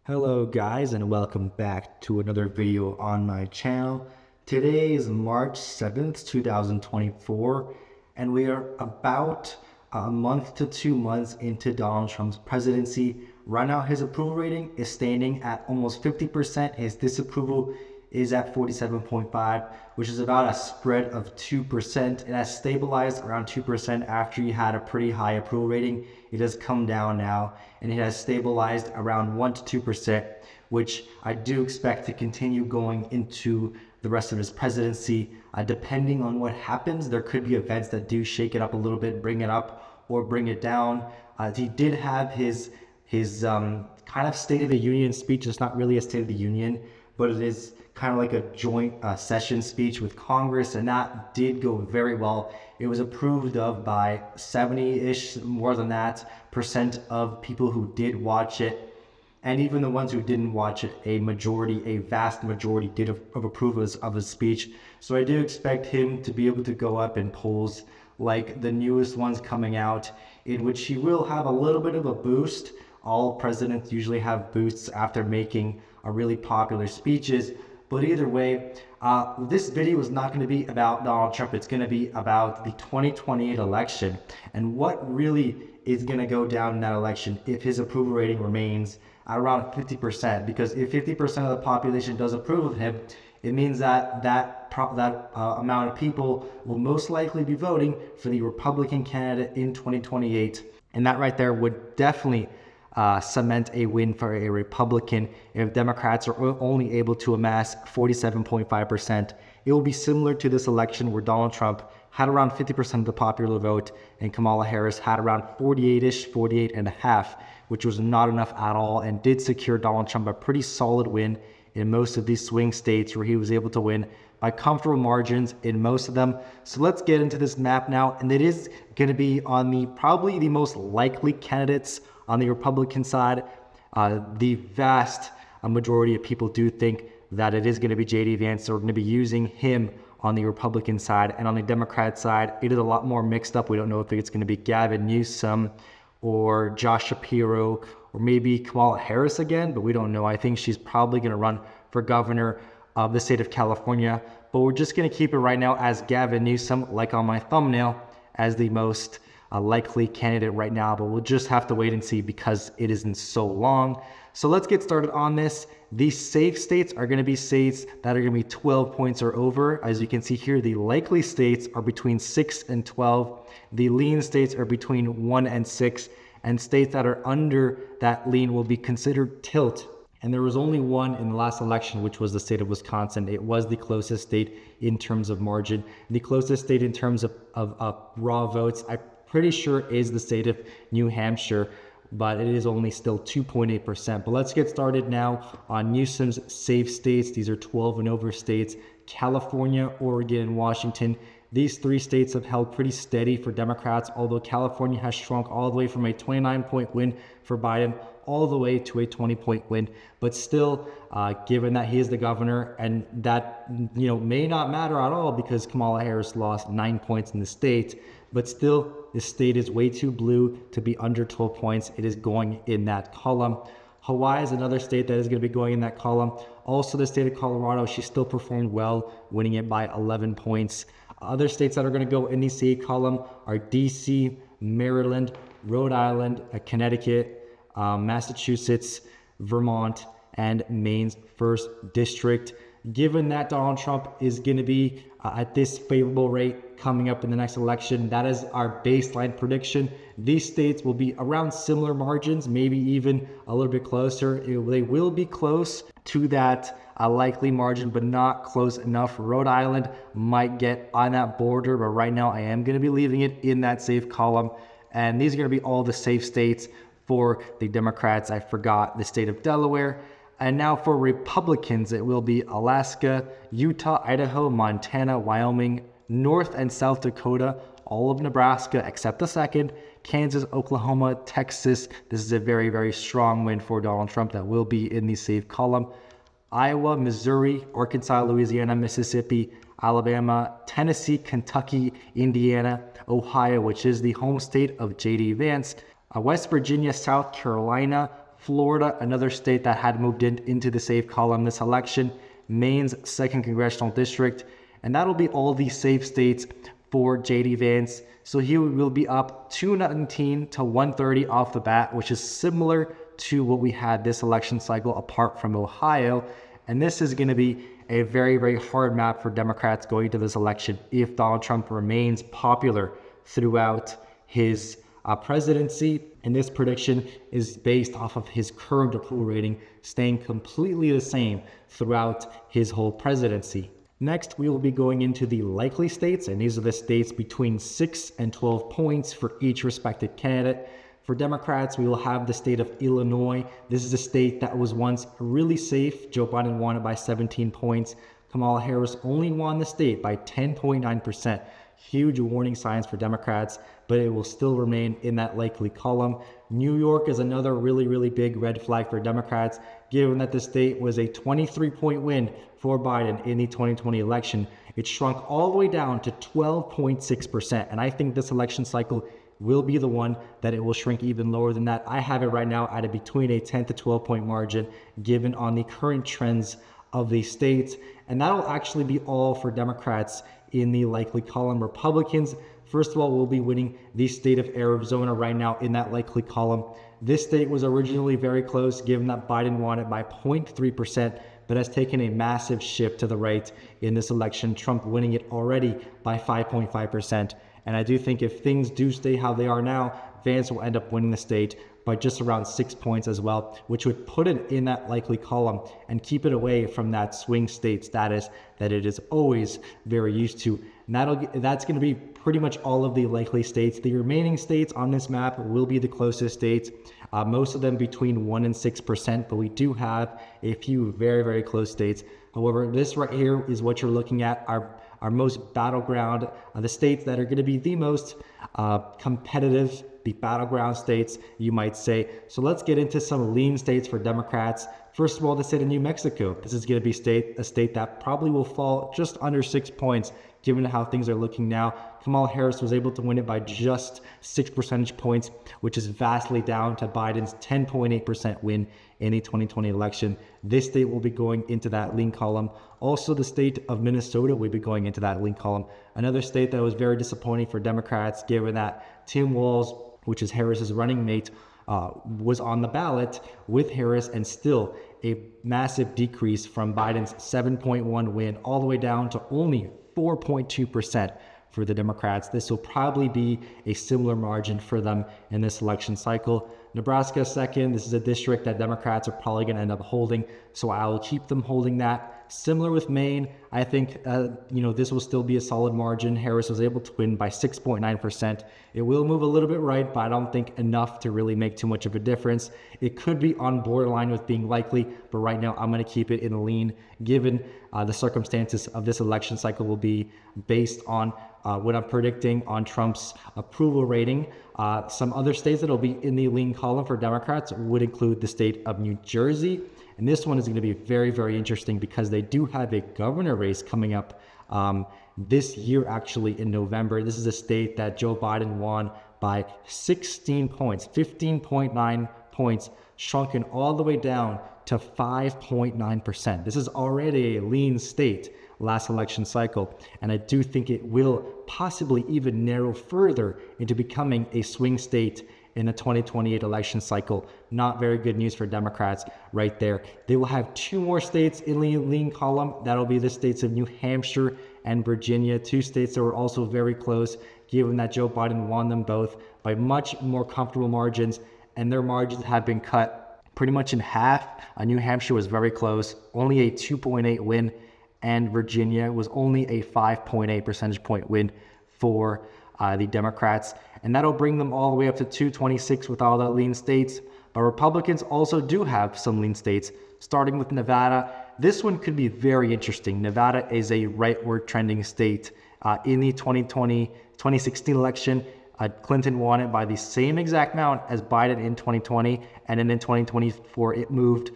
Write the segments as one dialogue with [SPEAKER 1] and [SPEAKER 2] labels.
[SPEAKER 1] Hello guys and welcome back to another video on my channel. Today is March 7th, 2024 and we are about a month to 2 months into Donald Trump's presidency. Right now his approval rating is standing at almost 50%. His disapproval is at 47.5, which is about a spread of 2%. It has stabilized around 2% after he had a pretty high approval rating. It has come down now and it has stabilized around 1 to 2%, which I do expect to continue going into the rest of his presidency. Depending on what happens, there could be events that do shake it up a little bit, bring it up or bring it down. He did have his kind of State of the Union speech. It's not really a State of the Union, but it is kind of like a joint session speech with Congress, and that did go very well. It was approved of by 70-ish, more than that, percent of people who did watch it. And even the ones who didn't watch it, a vast majority did approve of his speech. So I do expect him to be able to go up in polls like the newest ones coming out, in which he will have a little bit of a boost. All presidents usually have boosts after making a really popular speeches. But either way, this video is not going to be about Donald Trump. It's going to be about the 2028 election and what really is going to go down in that election if his approval rating remains at around 50%. Because if 50% of the population does approve of him, it means that amount of people will most likely be voting for the Republican candidate in 2028. And that right there would definitely cement a win for a Republican. If Democrats are only able to amass 47.5%, it will be similar to this election where Donald Trump had around 50% of the popular vote and Kamala Harris had around 48-ish, 48.5, which was not enough at all and did secure Donald Trump a pretty solid win in most of these swing states where he was able to win by comfortable margins in most of them. So let's get into this map now, and it is going to be on probably the most likely candidates on the Republican side. The vast majority of people do think that it is going to be J.D. Vance. So we're going to be using him on the Republican side. And on the Democrat side, it is a lot more mixed up. We don't know if it's going to be Gavin Newsom or Josh Shapiro or maybe Kamala Harris again, but we don't know. I think she's probably going to run for governor of the state of California. But we're just going to keep it right now as Gavin Newsom, like on my thumbnail, as the most likely candidate right now, but we'll just have to wait and see because it isn't so long. So let's get started on this. These safe states are going to be states that are going to be 12 points or over. As you can see here, the likely states are between 6 and 12. The lean states are between 1 and 6, and states that are under that lean will be considered tilt. And there was only one in the last election, which was the state of Wisconsin. It was the closest state in terms of margin. The closest state in terms of raw votes, I'm pretty sure, is the state of New Hampshire, but it is only still 2.8%. But let's get started now on Newsom's safe states. These are 12 and over states: California, Oregon, and Washington. These three states have held pretty steady for Democrats, although California has shrunk all the way from a 29-point win for Biden all the way to a 20-point win. But still, given that he is the governor, and that may not matter at all because Kamala Harris lost 9 points in the state, but still, this state is way too blue to be under 12 points. It is going in that column. Hawaii is another state that is going to be going in that column. Also, the state of Colorado, she still performed well, winning it by 11 points. Other states that are going to go in the safe column are DC, Maryland, Rhode Island, Connecticut, Massachusetts, Vermont, and Maine's 1st District. Given that Donald Trump is going to be at this favorable rate coming up in the next election, that is our baseline prediction. These states will be around similar margins, maybe even a little bit closer. They will be close to that likely margin, but not close enough. Rhode Island might get on that border, but right now I am going to be leaving it in that safe column. And these are going to be all the safe states for the Democrats. I forgot the state of Delaware. And now for Republicans, it will be Alaska, Utah, Idaho, Montana, Wyoming, North and South Dakota, all of Nebraska except the 2nd, Kansas, Oklahoma, Texas. This is a very, very strong win for Donald Trump that will be in the safe column. Iowa, Missouri, Arkansas, Louisiana, Mississippi, Alabama, Tennessee, Kentucky, Indiana, Ohio, which is the home state of J.D. Vance, West Virginia, South Carolina, Florida, another state that had moved into the safe column this election. Maine's 2nd Congressional District. And that'll be all the safe states for JD Vance. So he will be up 219 to 130 off the bat, which is similar to what we had this election cycle apart from Ohio. And this is going to be a very, very hard map for Democrats going to this election if Donald Trump remains popular throughout his presidency. And this prediction is based off of his current approval rating staying completely the same throughout his whole presidency. Next, we will be going into the likely states, and these are the states between 6 and 12 points for each respective candidate. For Democrats, we will have the state of Illinois. This is a state that was once really safe. Joe Biden won it by 17 points. Kamala Harris only won the state by 10.9%. Huge warning signs for Democrats, but it will still remain in that likely column. New York is another really, really big red flag for Democrats, given that the state was a 23-point win for Biden in the 2020 election. It shrunk all the way down to 12.6%, and I think this election cycle will be the one that it will shrink even lower than that. I have it right now at between a 10 to 12 point margin, given on the current trends of the states. And that'll actually be all for Democrats in the likely column. Republicans, first of all, will be winning the state of Arizona right now in that likely column. This state was originally very close, given that Biden won it by 0.3%, but has taken a massive shift to the right in this election, Trump winning it already by 5.5%. And I do think if things do stay how they are now, Vance will end up winning the state by just around 6 points as well, which would put it in that likely column and keep it away from that swing state status that it is always very used to. And that's going to be pretty much all of the likely states. The remaining states on this map will be the closest states, most of them between 1% and 6%, but we do have a few very, very close states. However, this right here is what you're looking at, our most battleground, the states that are going to be the most competitive, the battleground states, you might say. So let's get into some lean states for Democrats. First of all, the state of New Mexico. This is going to be a state that probably will fall just under 6 points, given how things are looking now. Kamala Harris was able to win it by just 6 percentage points, which is vastly down to Biden's 10.8% win in the 2020 election. This state will be going into that lean column. Also, the state of Minnesota will be going into that lean column. Another state that was very disappointing for Democrats, given that Tim Walz, which is Harris's running mate, was on the ballot with Harris, and still a massive decrease from Biden's 7.1 win all the way down to only 4.2% for the Democrats. This will probably be a similar margin for them in this election cycle. Nebraska second. This is a district that Democrats are probably going to end up holding, so I will keep them holding that. Similar with Maine, I think this will still be a solid margin. Harris was able to win by 6.9%. It will move a little bit right, but I don't think enough to really make too much of a difference. It could be on borderline with being likely, but right now I'm going to keep it in a lean, given the circumstances of this election cycle will be based on what I'm predicting on Trump's approval rating. Some other states that will be in the lean column for Democrats would include the state of New Jersey. And this one is going to be very, very interesting because they do have a governor race coming up this year, actually in November. This is a state that Joe Biden won by 16 points, 15.9 points, shrunken all the way down to 5.9%. This is already a lean state last election cycle, and I do think it will possibly even narrow further into becoming a swing state in the 2028 election cycle. Not very good news for Democrats right there. They will have two more states in the lean column. That'll be the states of New Hampshire and Virginia, two states that were also very close, given that Joe Biden won them both by much more comfortable margins, and their margins have been cut pretty much in half. New Hampshire was very close, only a 2.8 win, and Virginia was only a 5.8 percentage point win for the Democrats, and that'll bring them all the way up to 226 with all the lean states. But Republicans also do have some lean states, starting with Nevada. This one could be very interesting. Nevada is a rightward trending state. In the 2016 election, Clinton won it by the same exact amount as Biden in 2020, and then in 2024 it moved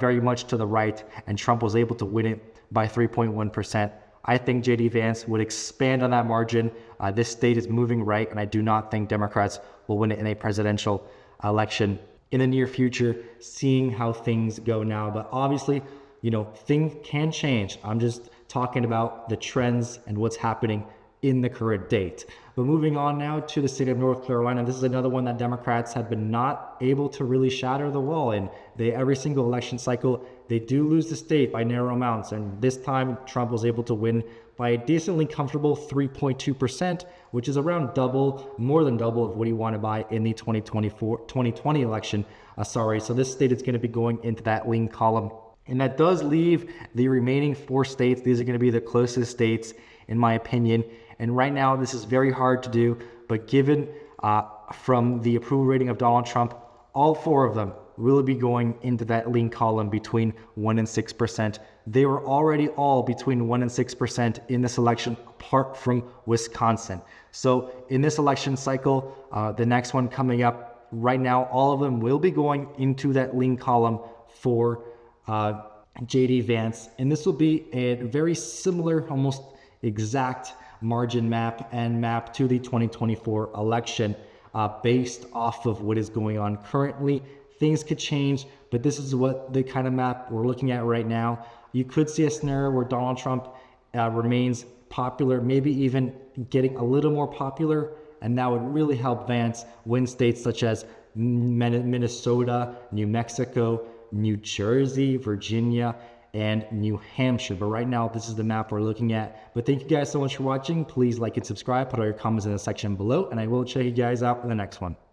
[SPEAKER 1] very much to the right, and Trump was able to win it by 3.1%. I think JD Vance would expand on that margin. This state is moving right, and I do not think Democrats will win it in a presidential election. in the near future, seeing how things go now. But obviously, things can change. I'm just talking about the trends and what's happening in the current date. But moving on now to the state of North Carolina, this is another one that Democrats have been not able to really shatter the wall in. Every single election cycle, they do lose the state by narrow amounts. And this time, Trump was able to win by a decently comfortable 3.2%, which is around more than double of what he wanted by in the 2020 election. So this state is going to be going into that lean column. And that does leave the remaining 4 states. These are going to be the closest states, in my opinion. And right now, this is very hard to do. But given from the approval rating of Donald Trump, all 4 of them will be going into that lean column between 1 and 6%. They were already all between 1 and 6% in this election, apart from Wisconsin. So in this election cycle, the next one coming up, right now, all of them will be going into that lean column for J.D. Vance. And this will be a very similar, almost exact margin map to the 2024 election based off of what is going on currently. Things could change, but this is what the kind of map we're looking at right now. You could see a scenario where Donald Trump remains popular, maybe even getting a little more popular, and that would really help Vance win states such as Minnesota, New Mexico, New Jersey, Virginia, and New Hampshire. But right now, this is the map we're looking at. But thank you guys so much for watching. Please like and subscribe. Put all your comments in the section below, and I will check you guys out in the next one.